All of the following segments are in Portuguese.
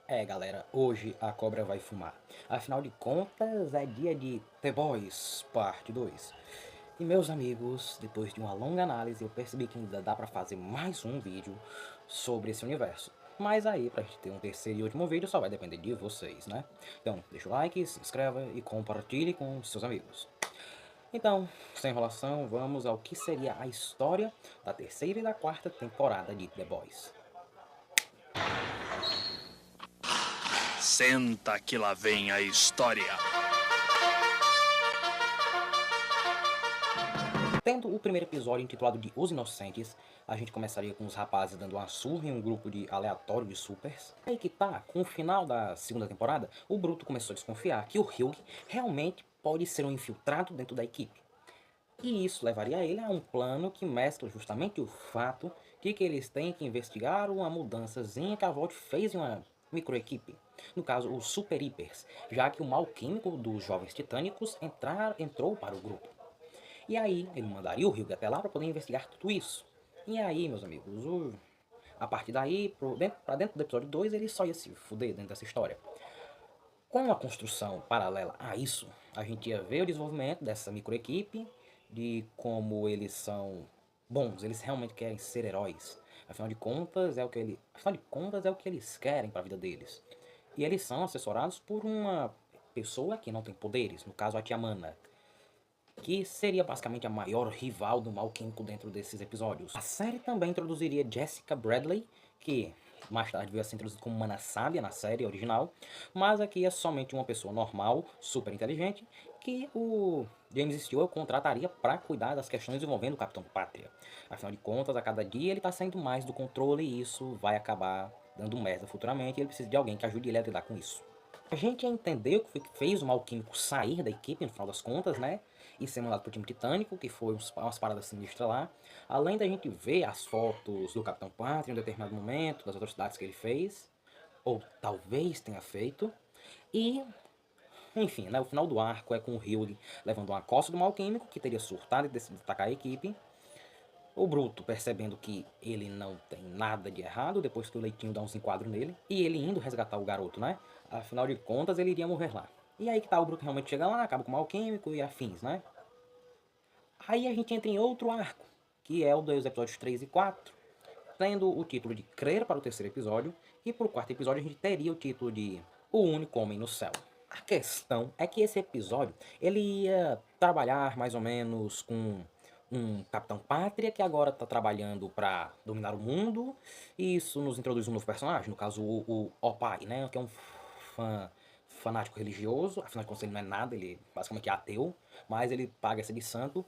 É, galera, hoje a cobra vai fumar. Afinal de contas, é dia de The Boys, parte 2. E meus amigos, depois de uma longa análise, eu percebi que ainda dá pra fazer mais um vídeo sobre esse universo. Mas aí, pra gente ter um terceiro e último vídeo, só vai depender de vocês, né? Então, deixa o like, se inscreva e compartilhe com seus amigos. Então, sem enrolação, vamos ao que seria a história da terceira e da quarta temporada de The Boys. Senta que lá vem a história. Tendo o primeiro episódio intitulado de Os Inocentes, a gente começaria com os rapazes dando uma surra em um grupo de aleatório de supers. Aí que tá, com o final da segunda temporada, o Bruto começou a desconfiar que o Hugh realmente pode ser um infiltrado dentro da equipe. E isso levaria ele a um plano que mescla justamente o fato de que eles têm que investigar uma mudançazinha que a Volt fez em uma microequipe. No caso, os Super Hypers, já que o mal químico dos Jovens Titânicos entrou para o grupo. E aí, ele mandaria o Hugh até lá para poder investigar tudo isso. E aí, meus amigos, a partir daí, pra dentro do episódio 2, ele só ia se fuder dentro dessa história. Com a construção paralela a isso, a gente ia ver o desenvolvimento dessa microequipe, de como eles são bons, eles realmente querem ser heróis. Afinal de contas, é o que eles querem para a vida deles. E eles são assessorados por uma pessoa que não tem poderes, no caso a Tia Mana, que seria basicamente a maior rival do mal químico dentro desses episódios. A série também introduziria Jessica Bradley, que mais tarde veio a ser introduzida como Mana Sábia na série original, mas aqui é somente uma pessoa normal, super inteligente, que o James Stewart contrataria para cuidar das questões envolvendo o Capitão Pátria. Afinal de contas, a cada dia ele está saindo mais do controle e isso vai acabar dando merda futuramente e ele precisa de alguém que ajude ele a lidar com isso. A gente entendeu que foi que fez o mal químico sair da equipe, no final das contas, né? E ser mandado pro time titânico, que foi umas paradas sinistras lá. Além da gente ver as fotos do Capitão Pátria em um determinado momento, das atrocidades que ele fez. Ou talvez tenha feito. E, enfim, né? O final do arco é com o Hugh levando uma costa do mal químico, que teria surtado e decidido atacar a equipe. O Bruto percebendo que ele não tem nada de errado depois que o Leitinho dá uns enquadros nele. E ele indo resgatar o garoto, né? Afinal de contas, ele iria morrer lá. E aí que tá, o Bruto realmente chega lá, acaba com o mal químico e afins, né? Aí a gente entra em outro arco, que é o dos episódios 3 e 4, tendo o título de Crer para o terceiro episódio, e pro quarto episódio a gente teria o título de O Único Homem no Céu. A questão é que esse episódio, ele ia trabalhar mais ou menos com um Capitão Pátria que agora está trabalhando para dominar o mundo, e isso nos introduz um novo personagem, no caso o Opai, né, que é um fanático religioso, afinal de contas ele não é nada, ele basicamente é ateu, mas ele paga essa de santo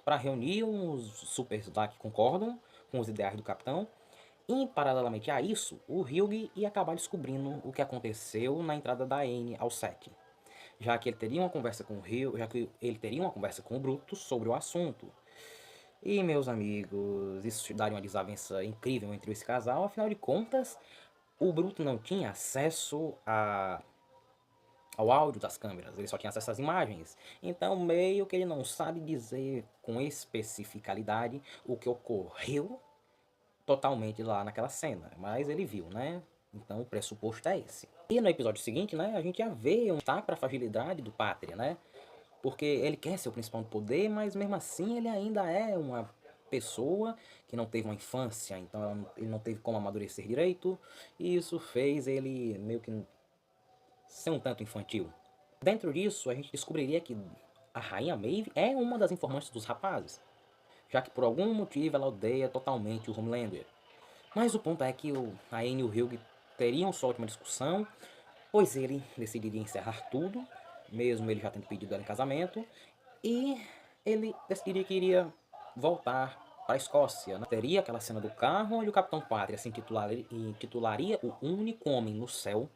para reunir uns supers lá que concordam com os ideais do capitão. E, paralelamente a isso, o Hugh ia acabar descobrindo o que aconteceu na entrada da Anne ao set. Já que ele teria uma conversa com o Hugh, já que ele teria uma conversa com o Brutus sobre o assunto. E, meus amigos, isso daria uma desavença incrível entre esse casal, afinal de contas, o Bruto não tinha acesso ao áudio das câmeras, ele só tinha acesso às imagens. Então, meio que ele não sabe dizer com especificalidade o que ocorreu totalmente lá naquela cena, mas ele viu, né? Então o pressuposto é esse. E no episódio seguinte, né, a gente já vê um destaque para a fragilidade do Pátria, né? Porque ele quer ser o principal do poder, mas mesmo assim ele ainda é uma pessoa que não teve uma infância, então ele não teve como amadurecer direito, e isso fez ele meio que ser um tanto infantil. Dentro disso, a gente descobriria que a Rainha Maeve é uma das informantes dos rapazes, já que por algum motivo ela odeia totalmente o Homelander. Mas o ponto é que a Anne e o Hugh teriam sua última discussão, pois ele decidiria encerrar tudo, mesmo ele já tendo pedido ela em casamento, e ele decidiria que iria voltar para a Escócia, né? Teria aquela cena do carro onde o Capitão Pátria se intitularia o único homem no céu,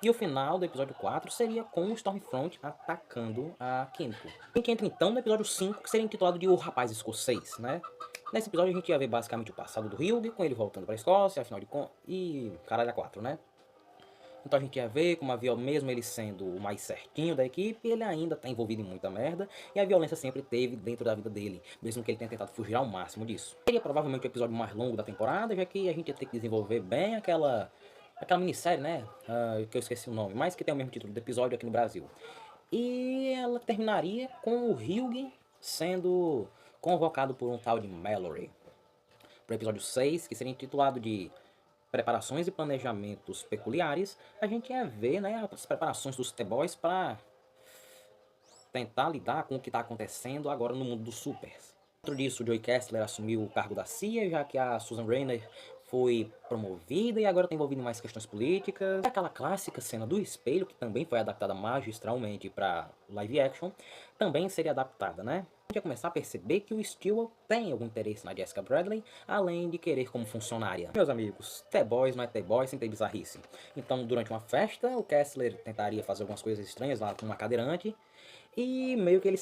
e o final do episódio 4 seria com o Stormfront atacando a Kimiko. A gente entra então no episódio 5, que seria intitulado de O Rapaz Escocês, né? Nesse episódio a gente ia ver basicamente o passado do Hugh, com ele voltando para a Escócia, afinal de contas, e caralho a 4, né? Então a gente ia ver como mesmo ele sendo o mais certinho da equipe, ele ainda tá envolvido em muita merda, e a violência sempre teve dentro da vida dele, mesmo que ele tenha tentado fugir ao máximo disso. Seria provavelmente o episódio mais longo da temporada, já que a gente ia ter que desenvolver bem aquela aquela minissérie, né? Que eu esqueci o nome, mas que tem o mesmo título do episódio aqui no Brasil. E ela terminaria com o Hugh sendo convocado por um tal de Mallory para o episódio 6, que seria intitulado de Preparações e Planejamentos Peculiares. A gente ia ver, né, as preparações dos The-Boys para tentar lidar com o que está acontecendo agora no mundo dos supers. Dentro disso, o Joey Kessler assumiu o cargo da CIA, já que a Susan Raynor foi promovida e agora está envolvida em mais questões políticas. Aquela clássica cena do espelho, que também foi adaptada magistralmente para live action, também seria adaptada, né? A gente ia começar a perceber que o Stewart tem algum interesse na Jessica Bradley, além de querer como funcionária. Meus amigos, The-Boys não é The-Boys sem ter bizarrice. Então, durante uma festa, o Kessler tentaria fazer algumas coisas estranhas lá com uma cadeirante, e meio que ele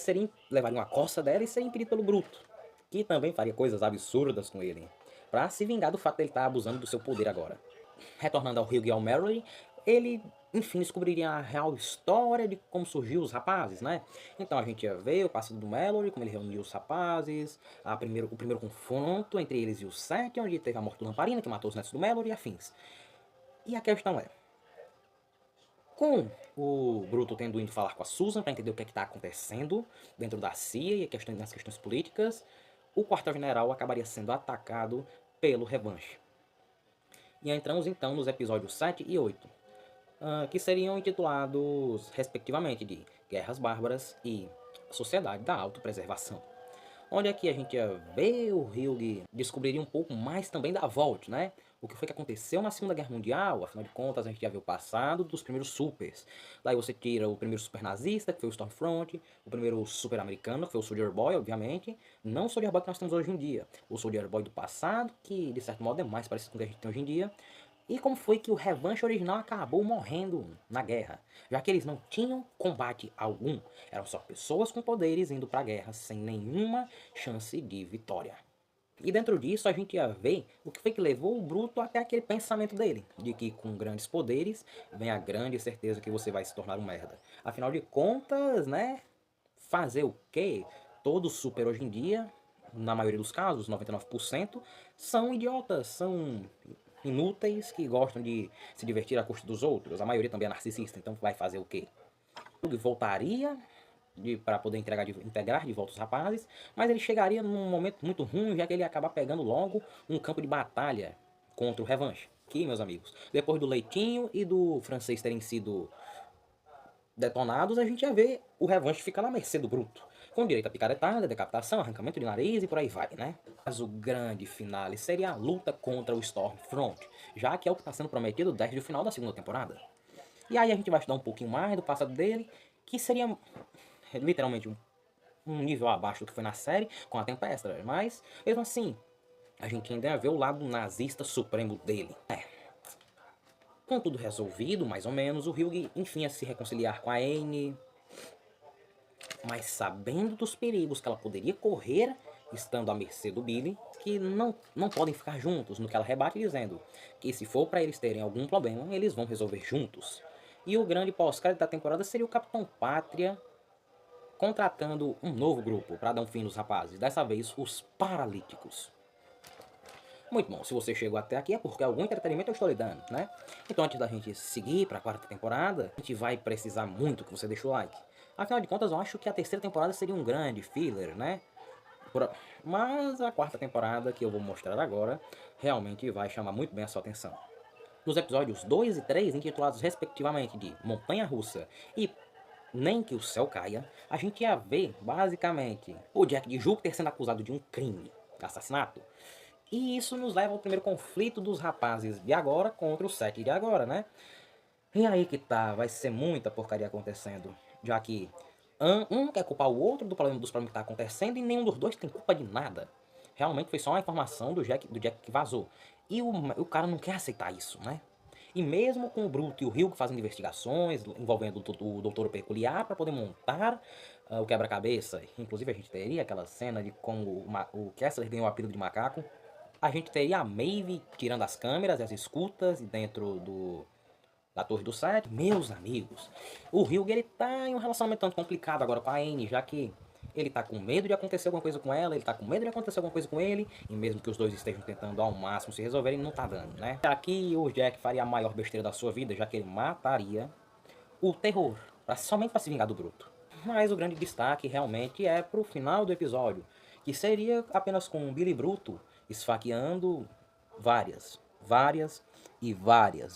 levaria uma coça dela e seria impedido pelo Bruto, que também faria coisas absurdas com ele, pra se vingar do fato de ele estar abusando do seu poder agora. Retornando ao Hugh e ao Mallory, ele, enfim, descobriria a real história de como surgiu os rapazes, né? Então a gente ia ver o passado do Mallory, como ele reuniu os rapazes, o primeiro confronto entre eles e o Seth, onde teve a morte do Lamparina, que matou os netos do Mallory e afins. E a questão é, com o Bruto tendo ido falar com a Susan para entender o que está acontecendo dentro da CIA e nas questões políticas, o quartel-general acabaria sendo atacado pelo Revanche. E entramos então nos episódios 7 e 8, que seriam intitulados respectivamente de Guerras Bárbaras e Sociedade da Autopreservação. Onde aqui a gente ia ver o Hugh descobriria um pouco mais também da Vault, né? O que foi que aconteceu na Segunda Guerra Mundial, afinal de contas a gente ia ver o passado dos primeiros supers. Daí você tira o primeiro super nazista, que foi o Stormfront, o primeiro super americano, que foi o Soldier Boy, obviamente. Não o Soldier Boy que nós temos hoje em dia, o Soldier Boy do passado, que de certo modo é mais parecido com o que a gente tem hoje em dia. E como foi que o Revanche original acabou morrendo na guerra, já que eles não tinham combate algum, eram só pessoas com poderes indo pra guerra sem nenhuma chance de vitória. E dentro disso a gente ia ver o que foi que levou o Bruto até aquele pensamento dele, de que com grandes poderes vem a grande certeza que você vai se tornar um merda. Afinal de contas, né, fazer o quê? Todo super hoje em dia, na maioria dos casos, 99%, são idiotas, são inúteis que gostam de se divertir à custa dos outros. A maioria também é narcisista, então vai fazer o quê? Voltaria para poder integrar de volta os rapazes, mas ele chegaria num momento muito ruim, já que ele ia acabar pegando logo um campo de batalha contra o Revanche. Que, meus amigos, depois do Leitinho e do francês terem sido detonados, a gente ia ver o Revanche ficar na mercê do Bruto, com direito a picaretada, decapitação, arrancamento de nariz e por aí vai, né? Mas o grande finale seria a luta contra o Stormfront, já que é o que está sendo prometido desde o final da segunda temporada. E aí a gente vai estudar um pouquinho mais do passado dele, que seria literalmente um nível abaixo do que foi na série, com a Tempestra, mas mesmo assim, a gente ainda ia ver o lado nazista supremo dele. Com tudo resolvido, mais ou menos, o Hugh enfim ia se reconciliar com a Anne, mas sabendo dos perigos que ela poderia correr, estando à mercê do Billy, que não podem ficar juntos, no que ela rebate dizendo que se for para eles terem algum problema, eles vão resolver juntos. E o grande pós-crédito da temporada seria o Capitão Pátria contratando um novo grupo para dar um fim nos rapazes, dessa vez os Paralíticos. Muito bom, se você chegou até aqui é porque algum entretenimento eu estou lhe dando, né? Então antes da gente seguir para a quarta temporada, a gente vai precisar muito que você deixe o like. Afinal de contas, eu acho que a terceira temporada seria um grande filler, né? Mas a quarta temporada, que eu vou mostrar agora, realmente vai chamar muito bem a sua atenção. Nos episódios 2 e 3, intitulados respectivamente de Montanha Russa e Nem que o Céu Caia, a gente ia ver, basicamente, o Jack de Júpiter sendo acusado de um crime, assassinato. E isso nos leva ao primeiro conflito dos rapazes de agora contra o Seth de agora, né? E aí que tá, vai ser muita porcaria acontecendo, já que um quer culpar o outro dos problemas que tá acontecendo e nenhum dos dois tem culpa de nada. Realmente foi só uma informação do Jack que vazou. E o cara não quer aceitar isso, né? E mesmo com o Bruto e o Hugh fazendo investigações envolvendo o Doutor Peculiar para poder montar o quebra-cabeça, inclusive a gente teria aquela cena de como o Kessler ganhou o apelido de macaco, a gente teria a Maeve tirando as câmeras e as escutas dentro da Torre do Sete. Meus amigos, o Hugh ele tá em um relacionamento tanto complicado agora com a Anne, já que Ele tá com medo de acontecer alguma coisa com ela, ele tá com medo de acontecer alguma coisa com ele, e mesmo que os dois estejam tentando ao máximo se resolverem, não tá dando, né? Aqui o Jack faria a maior besteira da sua vida, já que ele mataria o terror, somente para se vingar do Bruto. Mas o grande destaque realmente é pro final do episódio, que seria apenas com Billy Bruto esfaqueando várias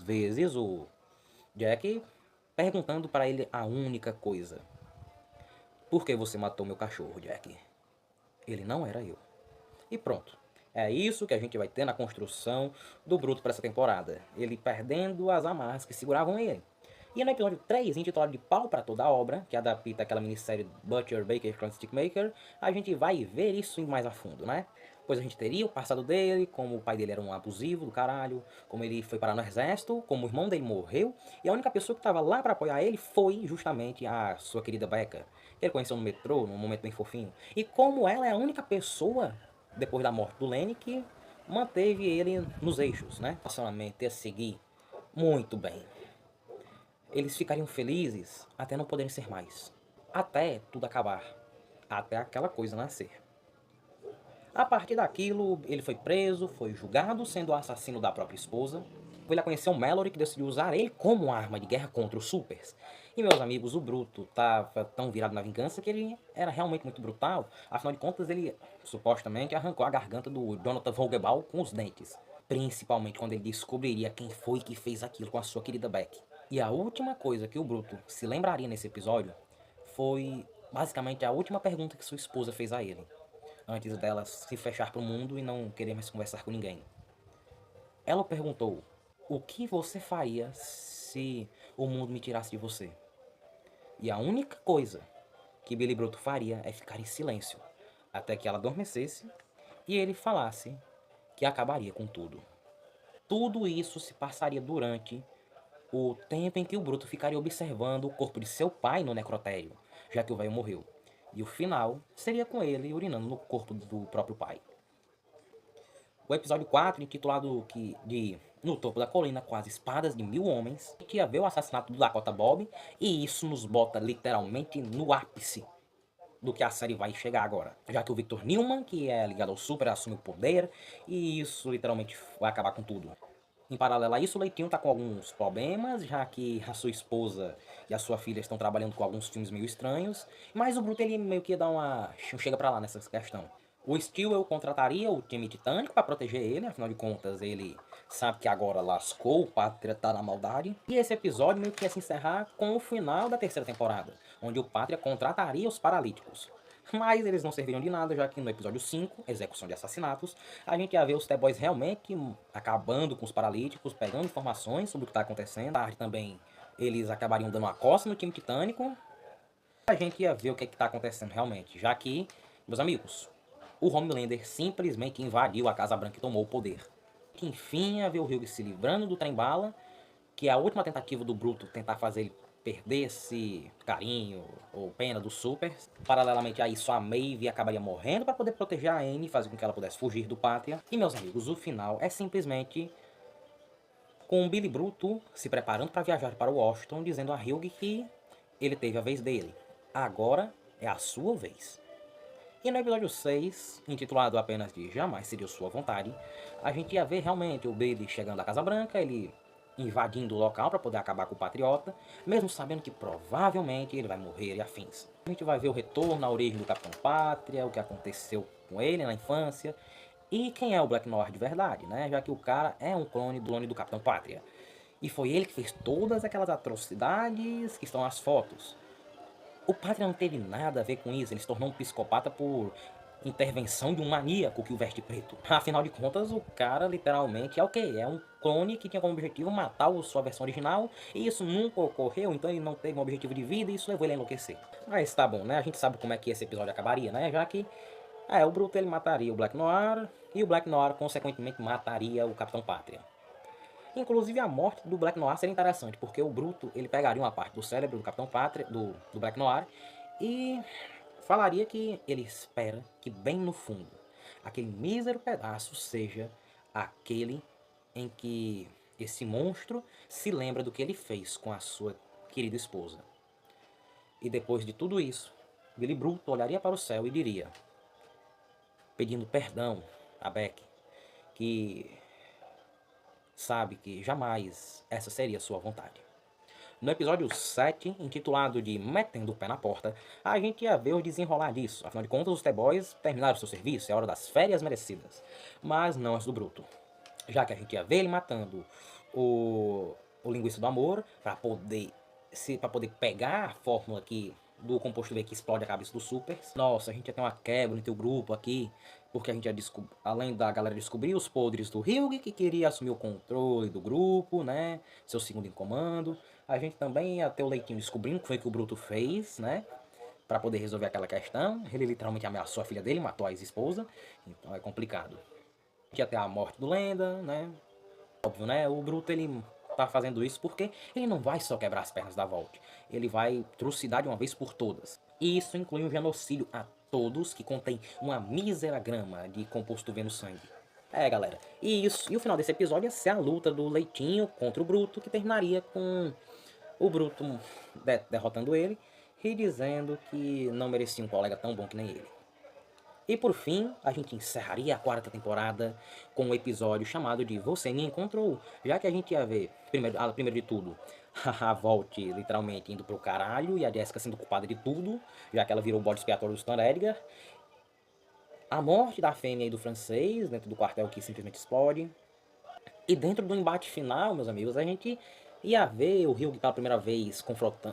vezes o Jack, perguntando para ele a única coisa: por que você matou meu cachorro, Jack? Ele não era eu. E pronto. É isso que a gente vai ter na construção do Bruto para essa temporada. Ele perdendo as amarras que seguravam ele. E no episódio 3, intitulado de Pau para Toda a Obra, que adapta aquela minissérie Butcher, Baker, Crunchystick Maker, a gente vai ver isso mais a fundo, né? Pois a gente teria o passado dele, como o pai dele era um abusivo do caralho, como ele foi parar no exército, como o irmão dele morreu, e a única pessoa que estava lá para apoiar ele foi justamente a sua querida Becca, que ele conheceu no metrô, num momento bem fofinho. E como ela é a única pessoa, depois da morte do Lenny, que manteve ele nos eixos, né? O relacionamento ia seguir muito bem. Eles ficariam felizes até não poderem ser mais. Até tudo acabar. Até aquela coisa nascer. A partir daquilo, ele foi preso, foi julgado, sendo o assassino da própria esposa. Ele conheceu o Mallory, que decidiu usar ele como arma de guerra contra os Supers. E, meus amigos, o Bruto estava tão virado na vingança que ele era realmente muito brutal. Afinal de contas, ele supostamente arrancou a garganta do Jonathan Vogelbaum com os dentes. Principalmente quando ele descobriria quem foi que fez aquilo com a sua querida Beck. E a última coisa que o Bruto se lembraria nesse episódio foi basicamente a última pergunta que sua esposa fez a ele, antes dela se fechar para o mundo e não querer mais conversar com ninguém. Ela perguntou: o que você faria se o mundo me tirasse de você? E a única coisa que Billy Bruto faria é ficar em silêncio, até que ela adormecesse e ele falasse que acabaria com tudo. Tudo isso se passaria durante o tempo em que o Bruto ficaria observando o corpo de seu pai no necrotério, já que o velho morreu. E o final seria com ele urinando no corpo do próprio pai. O episódio 4, intitulado de No Topo da Colina com as Espadas de 1000 Homens, que ia ver o assassinato do Dakota Bob, e isso nos bota literalmente no ápice do que a série vai chegar agora. Já que o Victor Newman, que é ligado ao Super, assume o poder, e isso literalmente vai acabar com tudo. Em paralelo a isso, o Leitinho tá com alguns problemas, já que a sua esposa e a sua filha estão trabalhando com alguns filmes meio estranhos, mas o Bruto ele meio que dá uma chega pra lá nessa questão. O Steel contrataria o time Titânico para proteger ele, afinal de contas ele sabe que agora lascou, o Pátria tá na maldade. E esse episódio meio que ia se encerrar com o final da terceira temporada, onde o Pátria contrataria os Paralíticos. Mas eles não serviram de nada, já que no episódio 5, Execução de Assassinatos, a gente ia ver os The-Boys realmente acabando com os Paralíticos, pegando informações sobre o que está acontecendo. Tarde também eles acabariam dando uma coça no time Titânico. A gente ia ver o que está acontecendo realmente, já que, meus amigos, o Homelander simplesmente invadiu a Casa Branca e tomou o poder. Que enfim ia ver o Hugh se livrando do trem-bala, que é a última tentativa do Bruto tentar fazer ele perder esse carinho ou pena do Super. Paralelamente a isso, a Maeve acabaria morrendo para poder proteger a Anne e fazer com que ela pudesse fugir do Pátria. E, meus amigos, o final é simplesmente com o Billy Bruto se preparando para viajar para Washington, dizendo a Hugh que ele teve a vez dele. Agora é a sua vez. E no episódio 6, intitulado apenas de Jamais Seria Sua Vontade, a gente ia ver realmente o Billy chegando à Casa Branca, ele invadindo o local para poder acabar com o Patriota, mesmo sabendo que provavelmente ele vai morrer e afins. A gente vai ver o retorno à origem do Capitão Pátria, o que aconteceu com ele na infância, e quem é o Black Noir de verdade, né? Já que o cara é um clone do Capitão Pátria. E foi ele que fez todas aquelas atrocidades que estão nas fotos. O Pátria não teve nada a ver com isso, ele se tornou um psicopata por intervenção de um maníaco que o veste preto. Afinal de contas, o cara literalmente é o quê? É um clone que tinha como objetivo matar a sua versão original, e isso nunca ocorreu, então ele não teve um objetivo de vida e isso levou ele a enlouquecer. Mas tá bom, né? A gente sabe como é que esse episódio acabaria, né? Já que o Bruto ele mataria o Black Noir, e o Black Noir consequentemente mataria o Capitão Pátria. Inclusive a morte do Black Noir seria interessante, porque o Bruto ele pegaria uma parte do cérebro do Capitão Pátria, do Black Noir, e falaria que ele espera que bem no fundo, aquele mísero pedaço seja aquele em que esse monstro se lembra do que ele fez com a sua querida esposa. E depois de tudo isso, Billy Bruto olharia para o céu e diria, pedindo perdão a Beck, que sabe que jamais essa seria sua vontade. No episódio 7, intitulado de Metendo o Pé na Porta, a gente ia ver o desenrolar disso. Afinal de contas, os T-Boys terminaram seu serviço, é hora das férias merecidas. Mas não as do Bruto. Já que a gente ia ver ele matando o Linguiça do Amor, para poder pegar a fórmula do composto V que explode a cabeça dos Supers. Nossa, a gente ia ter uma quebra entre o grupo aqui, porque a gente ia além da galera descobrir os podres do Hyuga, que queria assumir o controle do grupo, né, seu segundo em comando, a gente também ia ter o Leitinho descobrindo o que foi que o Bruto fez, né, para poder resolver aquela questão. Ele literalmente ameaçou a filha dele, matou a ex-esposa, então é complicado. A gente ia ter a morte do Lenda, né, óbvio, né, o Bruto ele tá fazendo isso porque ele não vai só quebrar as pernas da Vault, ele vai trucidar de uma vez por todas. E isso inclui um genocídio a todos que contém uma mísera grama de composto V no sangue. É, galera, e o final desse episódio ia ser a luta do Leitinho contra o Bruto, que terminaria com o Bruto derrotando ele e dizendo que não merecia um colega tão bom que nem ele. E por fim, a gente encerraria a 4ª temporada com um episódio chamado de Você Me Encontrou, já que a gente ia ver, primeiro de tudo, a Vault literalmente indo pro caralho e a Jessica sendo culpada de tudo, já que ela virou o bode expiatório do Stan Edgar. A morte da fêmea e do francês dentro do quartel que simplesmente explode. E dentro do embate final, meus amigos, a gente ia ver o Hyuga pela primeira vez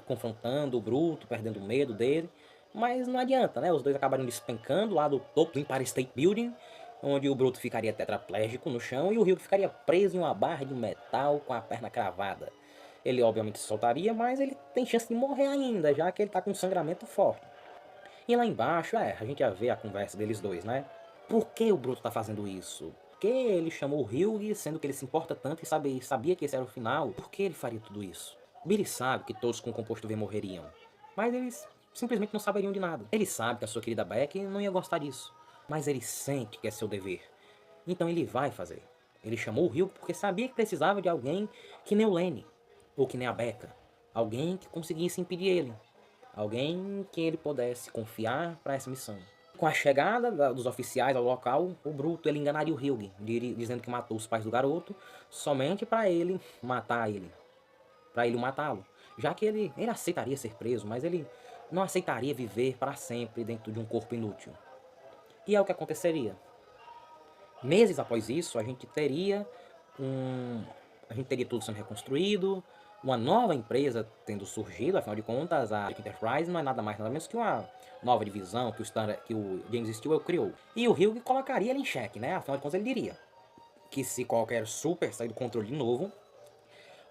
confrontando o Bruto, perdendo o medo dele. Mas não adianta, né? Os dois acabaram despencando lá do topo do Empire State Building, onde o Bruto ficaria tetraplégico no chão e o Hyuga ficaria preso em uma barra de metal com a perna cravada. Ele obviamente se soltaria, mas ele tem chance de morrer ainda, já que ele tá com um sangramento forte. E lá embaixo, a gente ia ver a conversa deles dois, né? Por que o Bruto tá fazendo isso? Por que ele chamou o Hyuga, sendo que ele se importa tanto e sabia que esse era o final? Por que ele faria tudo isso? Billy sabe que todos com o composto V morreriam, mas eles simplesmente não saberiam de nada. Ele sabe que a sua querida Beck não ia gostar disso, mas ele sente que é seu dever. Então ele vai fazer. Ele chamou o Hyuga porque sabia que precisava de alguém que nem o Lenny, ou que nem a Becca. Alguém que conseguisse impedir ele. Alguém que ele pudesse confiar para essa missão. Com a chegada dos oficiais ao local, o Bruto ele enganaria o Hyuga, dizendo que matou os pais do garoto somente para ele matar ele. Para ele matá-lo. Já que ele aceitaria ser preso, mas ele não aceitaria viver para sempre dentro de um corpo inútil. E é o que aconteceria. Meses após isso, a gente teria tudo sendo reconstruído, uma nova empresa tendo surgido, afinal de contas, a Enterprise não é nada mais nada menos que uma nova divisão que o James Stewart criou. E o Hyuga colocaria ele em xeque, né? Afinal de contas, ele diria que se qualquer super sair do controle de novo,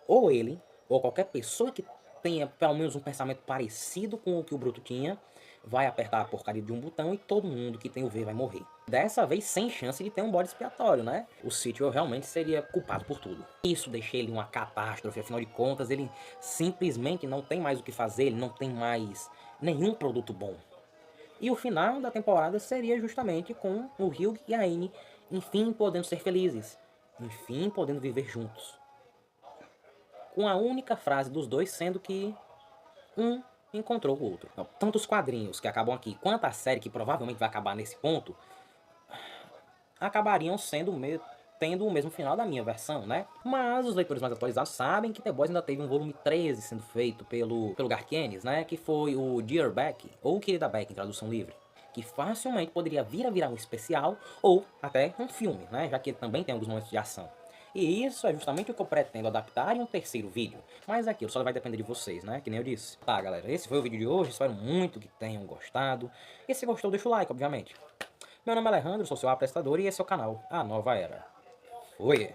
ou ele, ou qualquer pessoa que tenha pelo menos um pensamento parecido com o que o Bruto tinha, vai apertar a porcaria de um botão e todo mundo que tem o V vai morrer. Dessa vez sem chance de ter um bode expiatório, né? O Sitwell realmente seria culpado por tudo. Isso deixa ele uma catástrofe, afinal de contas ele simplesmente não tem mais o que fazer, ele não tem mais nenhum produto bom. E o final da temporada seria justamente com o Hyuga e a Anne, enfim podendo ser felizes, enfim podendo viver juntos. Com a única frase dos dois sendo que um encontrou o outro. Então, tanto os quadrinhos que acabam aqui, quanto a série que provavelmente vai acabar nesse ponto, acabariam tendo o mesmo final da minha versão, né? Mas os leitores mais atualizados sabem que The Boys ainda teve um volume 13 sendo feito pelo Garth Ennis, né? Que foi o Dear Beck, ou Querida Beck em tradução livre. Que facilmente poderia vir a virar um especial, ou até um filme, né? Já que ele também tem alguns momentos de ação. E isso é justamente o que eu pretendo adaptar em um terceiro vídeo. Mas aquilo só vai depender de vocês, né? Que nem eu disse. Tá, galera, esse foi o vídeo de hoje. Espero muito que tenham gostado. E se gostou, deixa o like, obviamente. Meu nome é Alejandro, sou seu apresentador e esse é o canal A Nova Era. Fui!